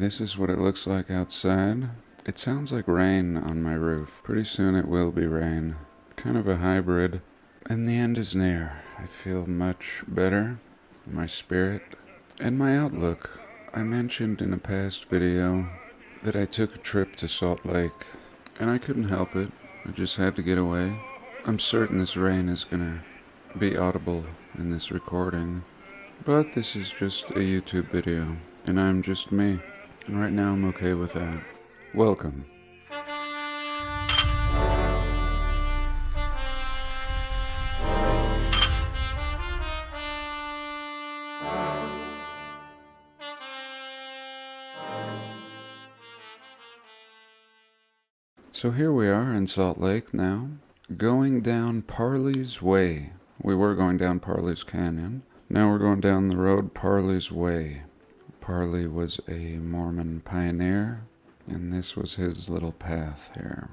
this is what it looks like outside. It sounds like rain on my roof. Pretty soon it will be rain. Kind of a hybrid. And the end is near. I feel much better. My spirit and my outlook. I mentioned in a past video that I took a trip to Salt Lake, and I couldn't help it. I just had to get away. I'm certain this rain is gonna be audible in this recording, but this is just a YouTube video, and I'm just me. And right now I'm okay with that. Welcome. So here we are in Salt Lake now, going down Parley's Way. We were going down Parley's Canyon. Now we're going down the road Parley's Way. Parley was a Mormon pioneer, and this was his little path here.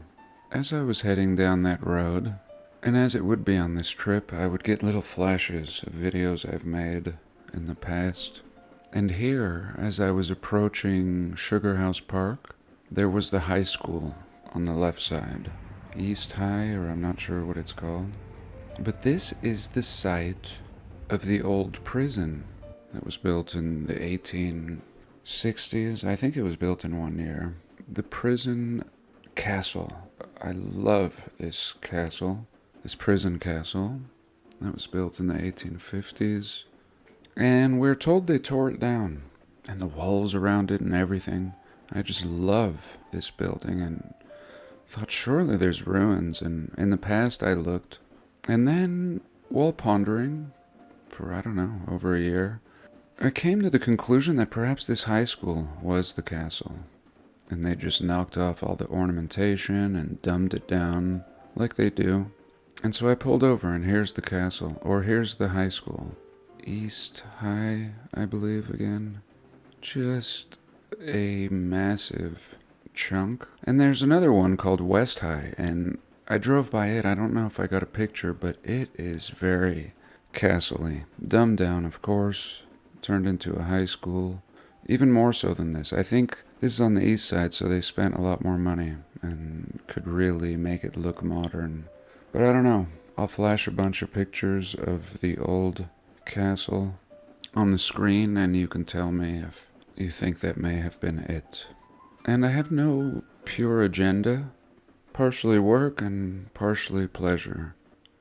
As I was heading down that road, and as it would be on this trip, I would get little flashes of videos I've made in the past. And here, as I was approaching Sugarhouse Park, there was the high school on the left side. East High, or I'm not sure what it's called. But this is the site of the old prison that was built in the 1860s. I think it was built in one year. The prison castle. I love this castle. This prison castle. That was built in the 1850s. And we're told they tore it down. And the walls around it and everything. I just love this building and thought surely there's ruins, and in the past I looked. And then, while pondering, for I don't know, over a year, I came to the conclusion that perhaps this high school was the castle, and they just knocked off all the ornamentation and dumbed it down like they do. And so I pulled over, and here's the castle, or here's the high school. East High, I believe, again. Just a massive chunk. And there's another one called West High, and I drove by it. I don't know if I got a picture, but it is very castle-y. Dumbed down, of course. Turned into a high school. Even more so than this. I think this is on the east side, so they spent a lot more money and could really make it look modern. But I don't know. I'll flash a bunch of pictures of the old castle on the screen, and you can tell me if you think that may have been it. And I have no pure agenda, partially work and partially pleasure.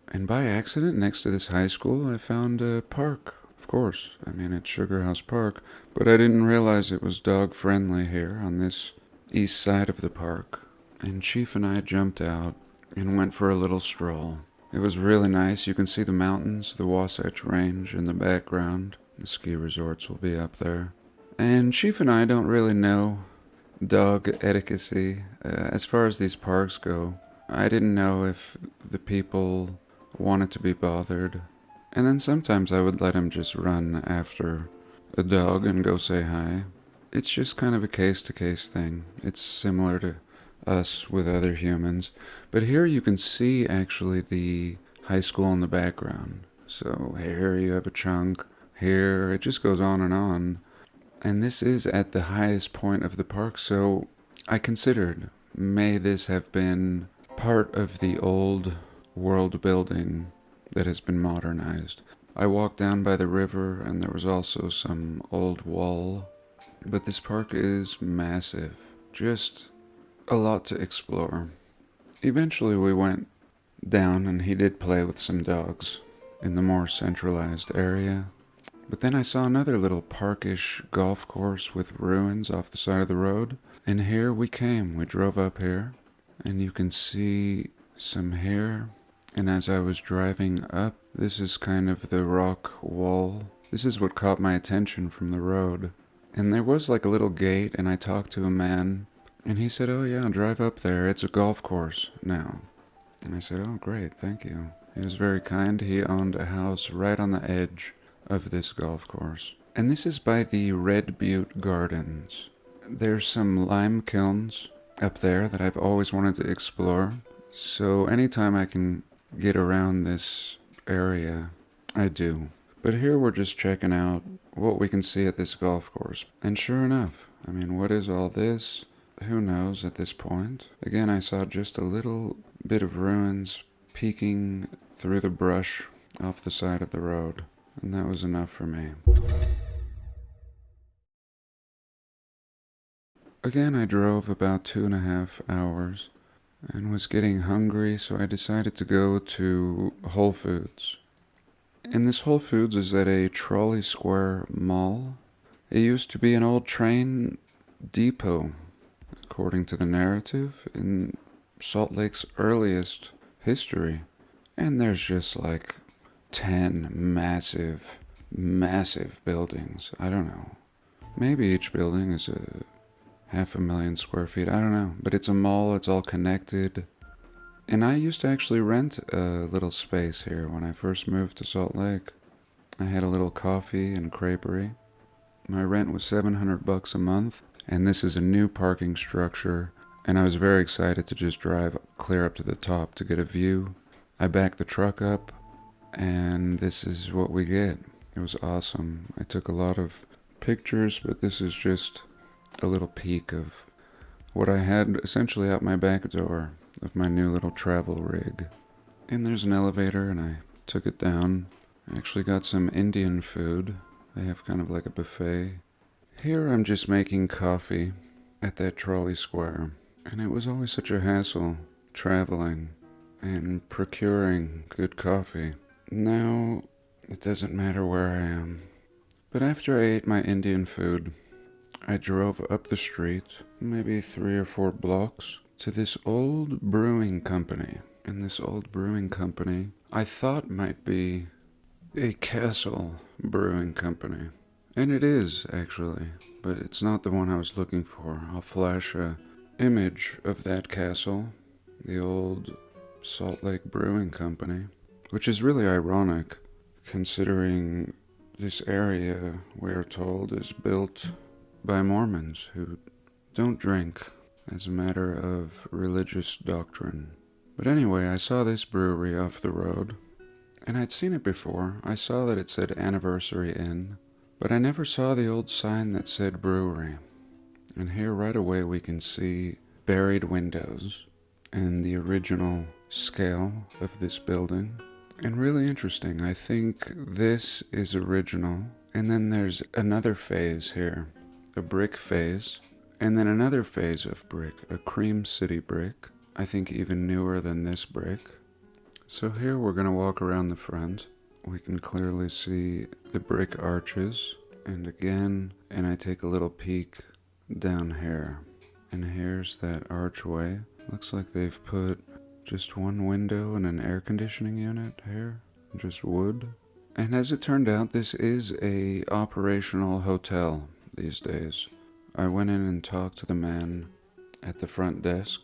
And by accident, next to this high school, I found a park. Of course, I mean, it's Sugarhouse Park, but I didn't realize it was dog-friendly here on this east side of the park. And Chief and I jumped out and went for a little stroll. It was really nice. You can see the mountains, the Wasatch Range in the background. The ski resorts will be up there. And Chief and I don't really know dog etiquette. As far as these parks go, I didn't know if the people wanted to be bothered. And then sometimes I would let him just run after a dog and go say hi. It's just kind of a case-to-case thing. It's similar to us with other humans. But here you can see actually the high school in the background. So here you have a chunk. Here it just goes on and on. And this is at the highest point of the park, so I considered, may this have been part of the old world building that has been modernized. I walked down by the river, and there was also some old wall. But this park is massive. Just a lot to explore. Eventually we went down, and he did play with some dogs in the more centralized area. But then I saw another little parkish golf course with ruins off the side of the road. And here we came. We drove up here. And you can see some here. And as I was driving up, this is kind of the rock wall. This is what caught my attention from the road. And there was like a little gate, and I talked to a man. And he said, "Oh yeah, drive up there. It's a golf course now." And I said, "Oh great, thank you." He was very kind. He owned a house right on the edge of this golf course. And this is by the Red Butte Gardens. There's some lime kilns up there that I've always wanted to explore. So anytime I can get around this area, I do. But here we're just checking out what we can see at this golf course. And sure enough, I mean, what is all this? Who knows at this point? Again, I saw just a little bit of ruins peeking through the brush off the side of the road, and that was enough for me. Again, I drove about 2.5 hours and was getting hungry, so I decided to go to Whole Foods. And this Whole Foods is at a Trolley Square mall. It used to be an old train depot, according to the narrative, in Salt Lake's earliest history. And there's just like 10 massive buildings. I don't know. Maybe each building is 500,000 square feet. I don't know. But it's a mall. It's all connected. And I used to actually rent a little space here when I first moved to Salt Lake. I had a little coffee and creperie. My rent was $700 a month. And this is a new parking structure. And I was very excited to just drive clear up to the top to get a view. I backed the truck up. And this is what we get. It was awesome. I took a lot of pictures, but this is just a little peek of what I had essentially out my back door of my new little travel rig. And there's an elevator, and I took it down. I actually got some Indian food. They have kind of like a buffet. Here I'm just making coffee at that Trolley Square. And it was always such a hassle traveling and procuring good coffee. Now it doesn't matter where I am. But after I ate my Indian food, I drove up the street, maybe 3 or 4 blocks, to this old brewing company. And this old brewing company I thought might be a castle brewing company. And it is, actually, but it's not the one I was looking for. I'll flash a image of that castle, the old Salt Lake Brewing Company, which is really ironic, considering this area, we're told, is built by Mormons who don't drink as a matter of religious doctrine. But anyway, I saw this brewery off the road, and I'd seen it before. I saw that it said Anniversary Inn, but I never saw the old sign that said brewery. And here right away we can see buried windows and the original scale of this building. And really interesting, I think this is original. And then there's another phase here, a brick phase, and then another phase of brick, a Cream City brick, I think even newer than this brick. So here we're going to walk around the front. We can clearly see the brick arches, and again, and I take a little peek down here. And here's that archway. Looks like they've put just one window and an air conditioning unit here, just wood. And as it turned out, this is a operational hotel these days. I went in and talked to the man at the front desk,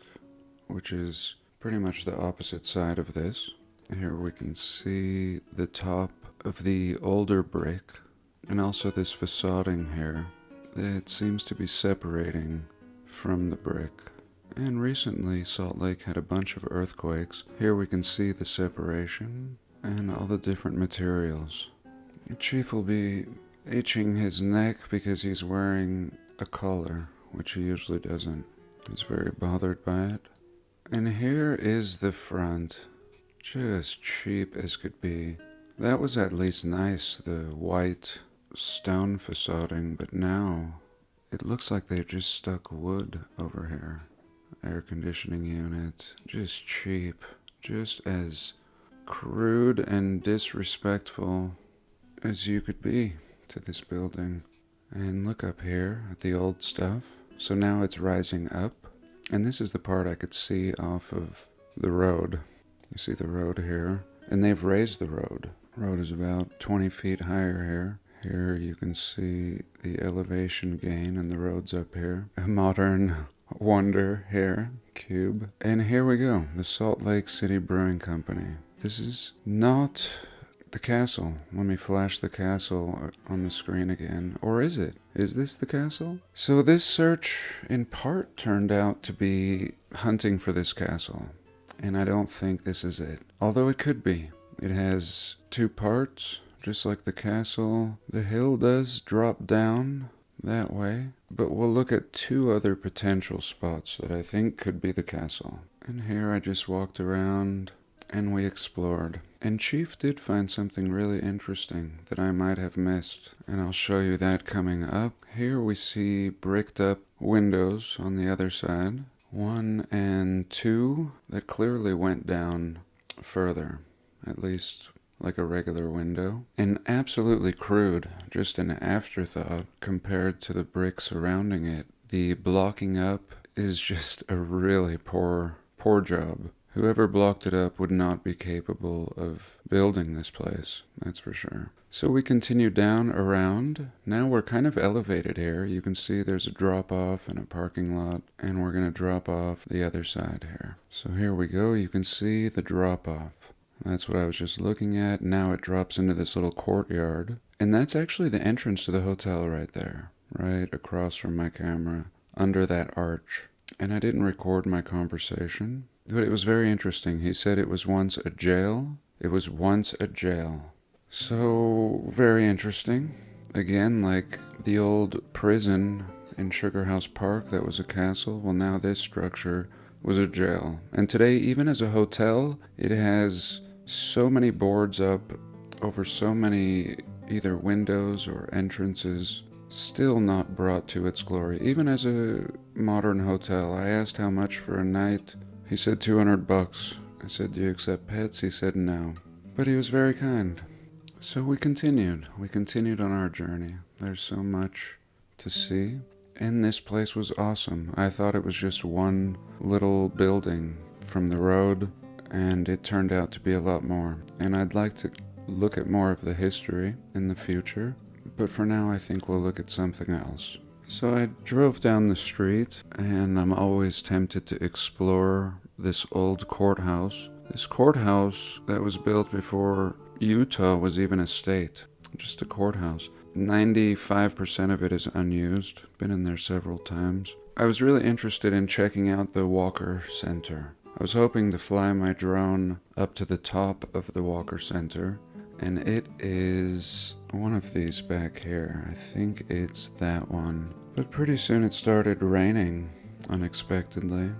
which is pretty much the opposite side of this. Here we can see the top of the older brick, and also this facading here. It seems to be separating from the brick. And recently, Salt Lake had a bunch of earthquakes. Here we can see the separation and all the different materials. The chief will be itching his neck because he's wearing a collar, which he usually doesn't. He's very bothered by it. And here is the front. Just cheap as could be. That was at least nice, the white stone facading, but now it looks like they just stuck wood over here. Air conditioning unit, just cheap, just as crude and disrespectful as you could be to this building. And look up here at the old stuff. So now it's rising up, and this is the part I could see off of the road. You see the road here, and they've raised the road. The road is about 20 feet higher here. Here you can see the elevation gain, and the road's up here. A modern wonder here, cube. And here we go, the Salt Lake City Brewing Company. This is not the castle. Let me flash the castle on the screen again. Or is it? Is this the castle? So this search in part turned out to be hunting for this castle. And I don't think this is it. Although it could be. It has 2 parts, just like the castle. The hill does drop down, that way. But we'll look at two other potential spots that I think could be the castle. And here I just walked around and we explored. And Chief did find something really interesting that I might have missed, and I'll show you that coming up. Here we see bricked up windows on the other side. 1 and 2 that clearly went down further, at least like a regular window. And absolutely crude, just an afterthought compared to the brick surrounding it. The blocking up is just a really poor job. Whoever blocked it up would not be capable of building this place, that's for sure. So we continue down around. Now we're kind of elevated here. You can see there's a drop off and a parking lot, and we're going to drop off the other side here. So here we go. You can see the drop off. That's what I was just looking at. Now it drops into this little courtyard. And that's actually the entrance to the hotel right there, right across from my camera, under that arch. And I didn't record my conversation, but it was very interesting. He said it was once a jail. It was once a jail. So, very interesting. Again, like the old prison in Sugarhouse Park that was a castle. Well, now this structure was a jail. And today, even as a hotel, it has so many boards up over so many either windows or entrances. Still not brought to its glory. Even as a modern hotel, I asked how much for a night. He said $200. I said, do you accept pets? He said no. But he was very kind. So we continued. We continued on our journey. There's so much to see. And this place was awesome. I thought it was just one little building from the road, and it turned out to be a lot more. And I'd like to look at more of the history in the future. But for now, I think we'll look at something else. So I drove down the street, and I'm always tempted to explore this old courthouse. This courthouse that was built before Utah was even a state. Just a courthouse. 95% of it is unused. Been in there several times. I was really interested in checking out the Walker Center. I was hoping to fly my drone up to the top of the Walker Center, and it is one of these back here. I think it's that one. But pretty soon it started raining unexpectedly,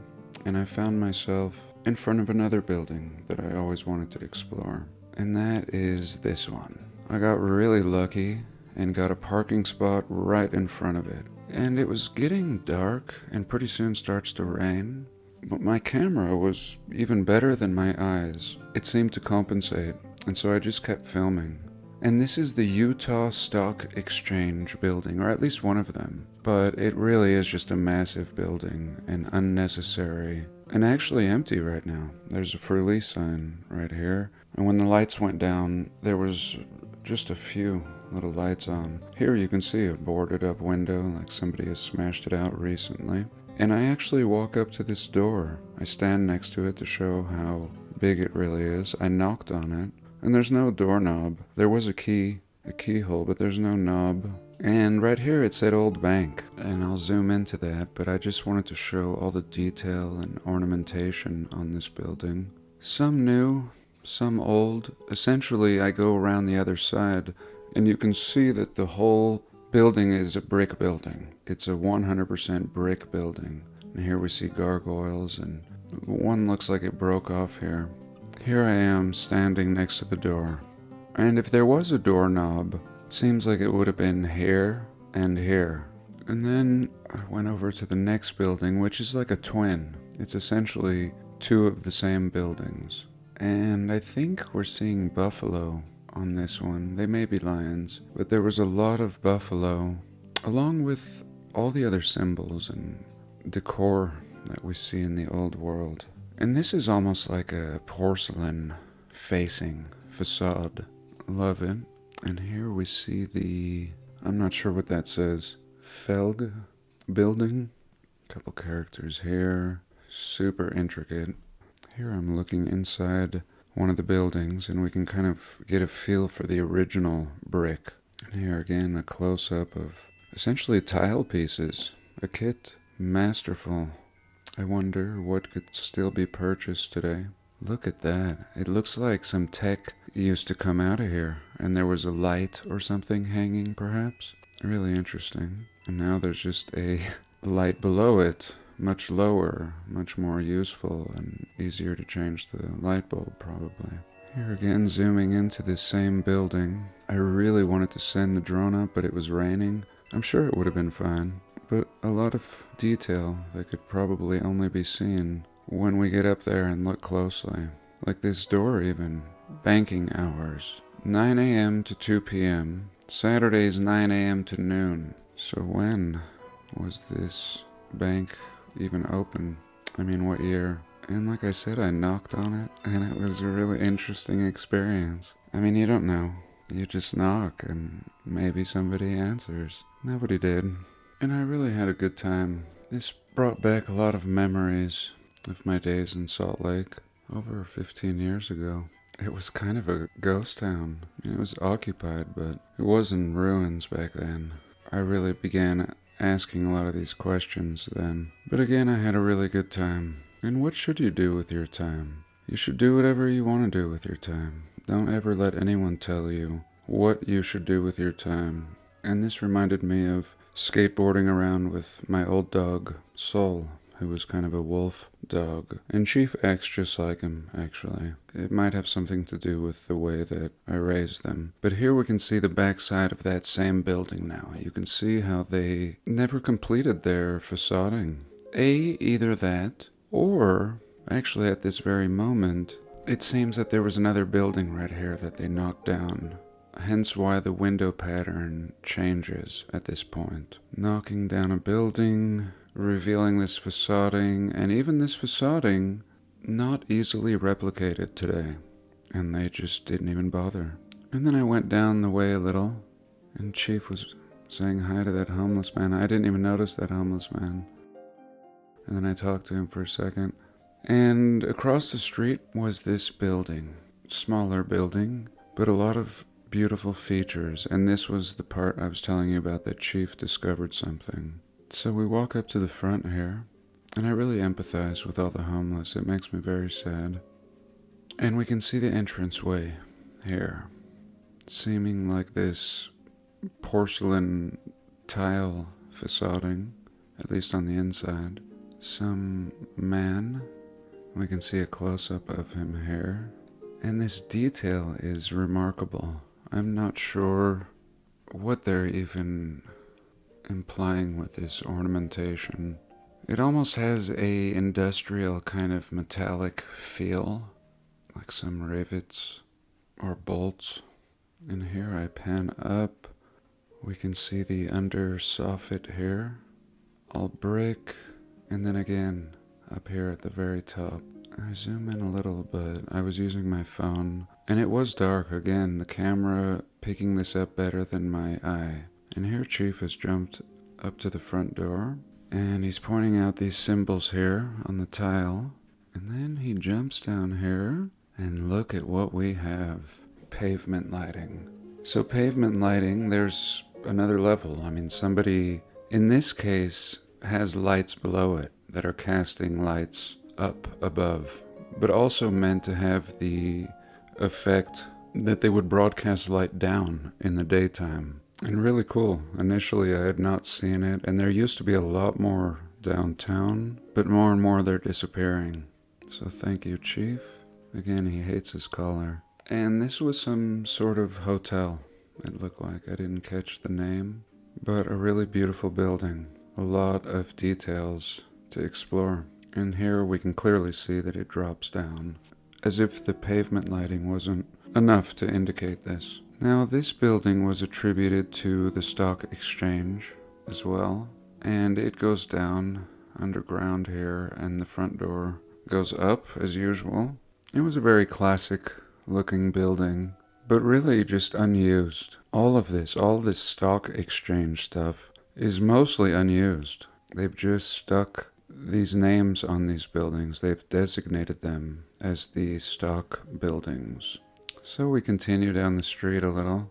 and I found myself in front of another building that I always wanted to explore. And that is this one. I got really lucky and got a parking spot right in front of it. And it was getting dark and pretty soon starts to rain. But my camera was even better than my eyes. It seemed to compensate, and so I just kept filming. And this is the Utah Stock Exchange building, or at least one of them. But it really is just a massive building and unnecessary and actually empty right now. There's a for lease sign right here. And when the lights went down, there was just a few little lights on. Here you can see a boarded up window, like somebody has smashed it out recently. And I actually walk up to this door. I stand next to it to show how big it really is. I knocked on it, and there's no doorknob. There was a keyhole, but there's no knob. And right here it said Old Bank, and I'll zoom into that, but I just wanted to show all the detail and ornamentation on this building. Some new, some old. Essentially, I go around the other side, and you can see that the whole building is a brick building. It's a 100% brick building. And here we see gargoyles, and one looks like it broke off here. Here I am standing next to the door. And if there was a doorknob, it seems like it would have been here and here. And then I went over to the next building, which is like a twin. It's essentially two of the same buildings. And I think we're seeing buffalo on this one. They may be lions, but there was a lot of buffalo, along with all the other symbols and decor that we see in the old world. And this is almost like a porcelain facing facade. Love it. And here we see the, I'm not sure what that says, Felg building. A couple characters here. Super intricate. Here I'm looking inside one of the buildings, and we can kind of get a feel for the original brick. And here again, a close-up of essentially tile pieces. A kit. Masterful. I wonder what could still be purchased today. Look at that. It looks like some tech used to come out of here, and there was a light or something hanging, perhaps. Really interesting. And now there's just a light below it, much lower, much more useful and easier to change the light bulb probably. Here again, zooming into this same building. I really wanted to send the drone up, but it was raining. I'm sure it would have been fine, but a lot of detail that could probably only be seen when we get up there and look closely. Like this door even. Banking hours. 9 a.m. to 2 p.m. Saturdays 9 a.m. to noon. So when was this bank even open? I mean, what year? And like I said, I knocked on it, and it was a really interesting experience. I mean, you don't know. You just knock, and maybe somebody answers. Nobody did. And I really had a good time. This brought back a lot of memories of my days in Salt Lake over 15 years ago. It was kind of a ghost town. It was occupied, but it was in ruins back then. I really began asking a lot of these questions then. But again, I had a really good time. And what should you do with your time? You should do whatever you want to do with your time. Don't ever let anyone tell you what you should do with your time. And this reminded me of skateboarding around with my old dog, Soul, who was kind of a wolf dog. And Chief acts just like him, actually. It might have something to do with the way that I raised them. But here we can see the backside of that same building now. You can see how they never completed their facading. Either that, or actually at this very moment, it seems that there was another building right here that they knocked down. Hence why the window pattern changes at this point. Knocking down a building, revealing this facading, and even this facading not easily replicated today. And they just didn't even bother. And then I went down the way a little, and Chief was saying hi to that homeless man. I didn't even notice that homeless man. And then I talked to him for a second. And across the street was this building. Smaller building, but a lot of beautiful features. And this was the part I was telling you about, that Chief discovered something. So we walk up to the front here, and I really empathize with all the homeless. It makes me very sad. And we can see the entranceway here, seeming like this porcelain tile facading, at least on the inside. Some man, we can see a close-up of him here, and this detail is remarkable. I'm not sure what they're even implying with this ornamentation. It almost has a industrial kind of metallic feel, like some rivets or bolts. And here I pan up, we can see the under soffit here, all brick. And then again, up here at the very top. I zoom in a little, but I was using my phone, and it was dark. Again, the camera picking this up better than my eye. And here Chief has jumped up to the front door, and he's pointing out these symbols here on the tile. And then he jumps down here, and look at what we have. Pavement lighting. So pavement lighting, there's another level. I mean, somebody, in this case, has lights below it that are casting lights up above, but also meant to have the effect that they would broadcast light down in the daytime. And really cool. Initially I had not seen it, and there used to be a lot more downtown, but more and more they're disappearing. So thank you, Chief. Again, he hates his collar. And this was some sort of hotel, it looked like. I didn't catch the name, but a really beautiful building. A lot of details to explore. And here we can clearly see that it drops down, as if the pavement lighting wasn't enough to indicate this. Now, this building was attributed to the stock exchange as well, and it goes down underground here, and the front door goes up as usual. It was a very classic looking building, but really just unused. All this stock exchange stuff is mostly unused. They've just stuck these names on these buildings. They've designated them as the stock buildings. So we continue down the street a little.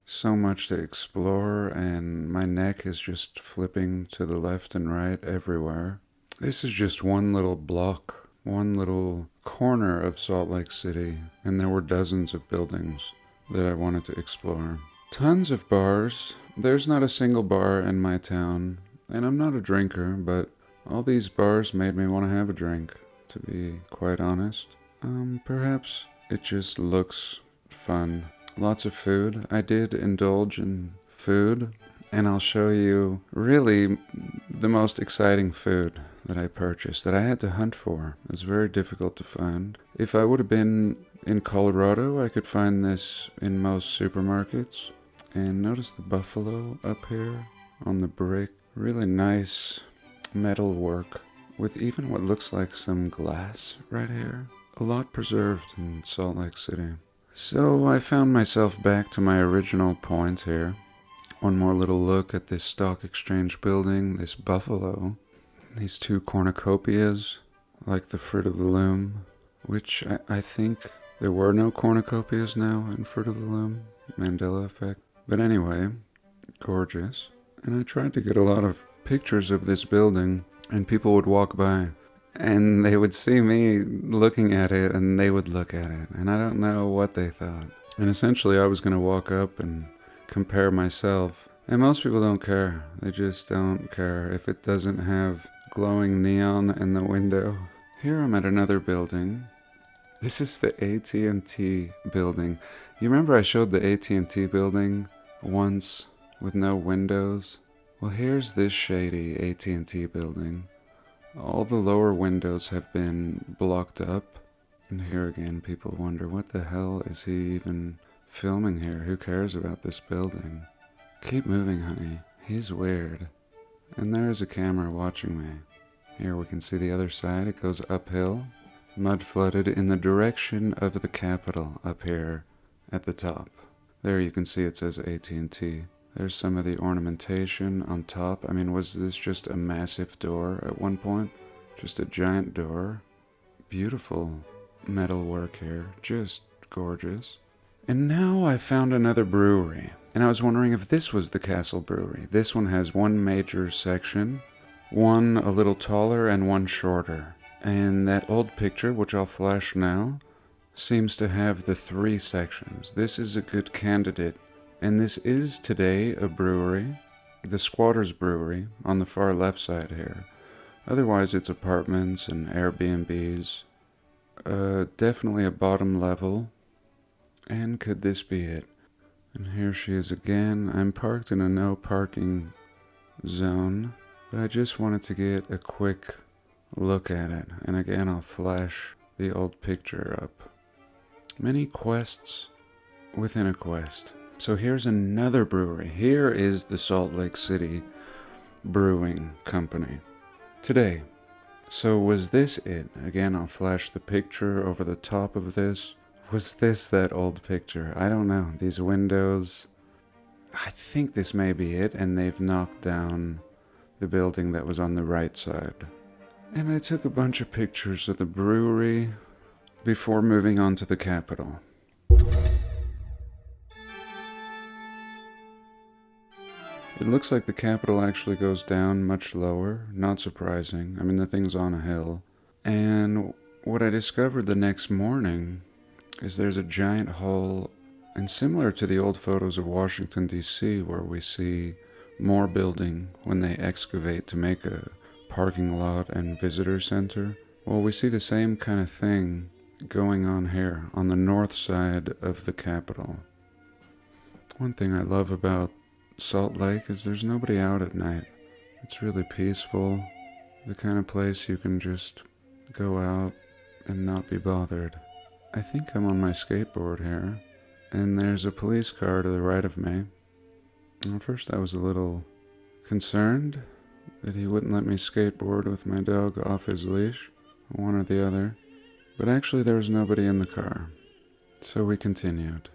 So much to explore, and my neck is just flipping to the left and right everywhere. This is just one little block, one little corner of Salt Lake City, and there were dozens of buildings. that I wanted to explore. Tons of bars. There's not a single bar in my town, and I'm not a drinker, but all these bars made me want to have a drink, to be quite honest. Perhaps it just looks fun. Lots of food. I did indulge in food, and I'll show you really the most exciting food that I purchased that I had to hunt for. It was very difficult to find. If I would have been in Colorado, I could find this in most supermarkets. And notice the buffalo up here on the brick. Really nice metal work with even what looks like some glass right here. A lot preserved in Salt Lake City. So I found myself back to my original point here. One more little look at this stock exchange building, this buffalo. These two cornucopias, like the Fruit of the Loom, which I think there were no cornucopias now in Fruit of the Loom. Mandela effect. But anyway, gorgeous. And I tried to get a lot of pictures of this building, and people would walk by, and they would see me looking at it, and they would look at it, and I don't know what they thought. And essentially, I was going to walk up and compare myself, and most people don't care. They just don't care if it doesn't have glowing neon in the window. Here I'm at another building. This is the AT&T building. You remember I showed the AT&T building once with no windows? Well, here's this shady AT&T building. All the lower windows have been blocked up. And here again, people wonder, what the hell is he even filming here? Who cares about this building? Keep moving, honey. He's weird. And there is a camera watching me. Here we can see the other side. It goes uphill. Mud flooded in the direction of the Capitol up here at the top. There you can see it says AT&T. There's some of the ornamentation on top. I mean, was this just a massive door at one point? Just a giant door. Beautiful metal work here. Just gorgeous. And now I found another brewery. And I was wondering if this was the Castle Brewery. This one has one major section, one a little taller and one shorter. And that old picture, which I'll flash now, seems to have the three sections. This is a good candidate. And this is today a brewery, the Squatters Brewery, on the far left side here. Otherwise it's apartments and Airbnbs. Definitely a bottom level. And could this be it? And here she is again. I'm parked in a no parking zone, but I just wanted to get a quick look at it. And again, I'll flash the old picture up. Many quests within a quest. So here's another brewery. Here is the Salt Lake City Brewing Company. Today. So was this it? Again, I'll flash the picture over the top of this. Was this that old picture? I don't know. These windows. I think this may be it, and they've knocked down the building that was on the right side. And I took a bunch of pictures of the brewery before moving on to the Capitol. It looks like the Capitol actually goes down much lower. Not surprising. I mean, the thing's on a hill. And what I discovered the next morning is there's a giant hole, and similar to the old photos of Washington, D.C., where we see more building when they excavate to make a parking lot and visitor center. Well, we see the same kind of thing going on here on the north side of the Capitol. One thing I love about Salt Lake is there's nobody out at night. It's really peaceful, the kind of place you can just go out and not be bothered. I think I'm on my skateboard here, and there's a police car to the right of me. And at first I was a little concerned that he wouldn't let me skateboard with my dog off his leash, one or the other, but actually there was nobody in the car. So we continued.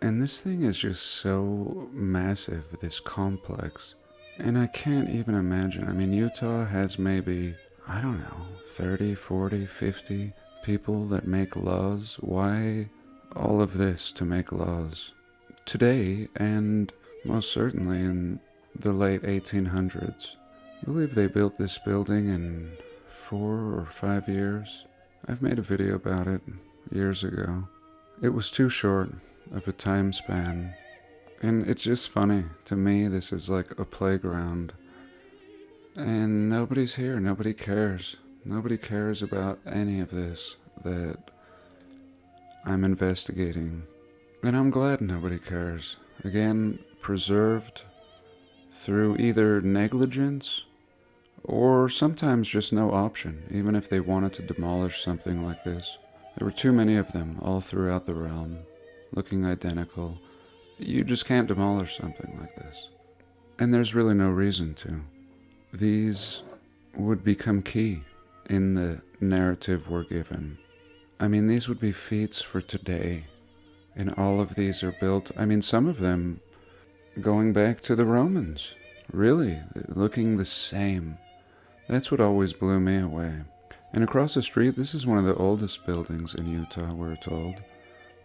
And this thing is just so massive, this complex. And I can't even imagine. I mean, Utah has maybe, I don't know, 30, 40, 50 people that make laws. Why all of this to make laws? Today, and most certainly in the late 1800s. I believe they built this building in 4 or 5 years. I've made a video about it years ago. It was too short. of a time span. And it's just funny. To me, this is like a playground. And nobody's here. Nobody cares. Nobody cares about any of this that I'm investigating. And I'm glad nobody cares. Again, preserved through either negligence or sometimes just no option, even if they wanted to demolish something like this. There were too many of them all throughout the realm, looking identical. You just can't demolish something like this. And there's really no reason to. These would become key in the narrative we're given. I mean, these would be feats for today. And all of these are built, I mean, some of them going back to the Romans. Really, looking the same. That's what always blew me away. And across the street, this is one of the oldest buildings in Utah, we're told.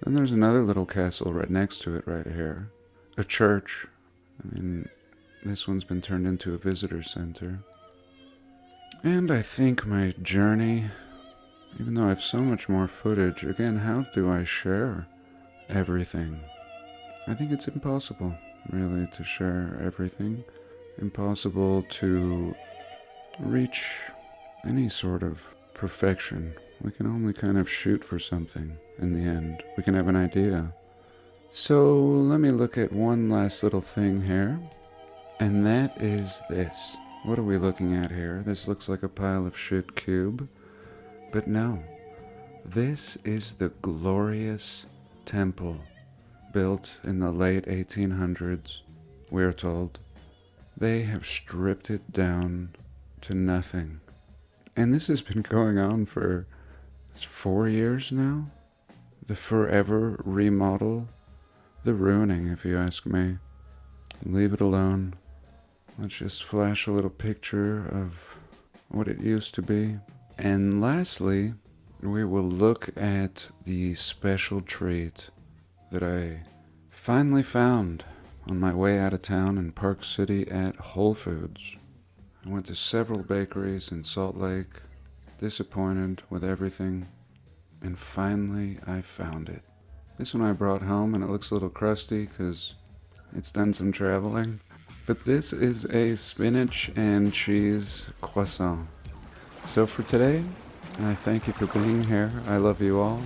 Then there's another little castle right next to it right here. A church. I mean, this one's been turned into a visitor center. And I think my journey, even though I have so much more footage, again, how do I share everything? I think it's impossible, really, to share everything. Impossible to reach any sort of perfection. We can only kind of shoot for something in the end. We can have an idea. So let me look at one last little thing here. And that is this. What are we looking at here? This looks like a pile of shit cube. But no. This is the glorious temple built in the late 1800s, we're told. They have stripped it down to nothing. And this has been going on for 4 years now. The forever remodel. The ruining, if you ask me. Leave it alone. Let's just flash a little picture of what it used to be. And lastly, we will look at the special treat that I finally found on my way out of town in Park City at Whole Foods. I went to several bakeries in Salt Lake, disappointed with everything, and finally I found it. This one I brought home, and it looks a little crusty because it's done some traveling. But this is a spinach and cheese croissant. So for today, I thank you for being here. I love you all.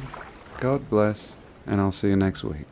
God bless, and I'll see you next week.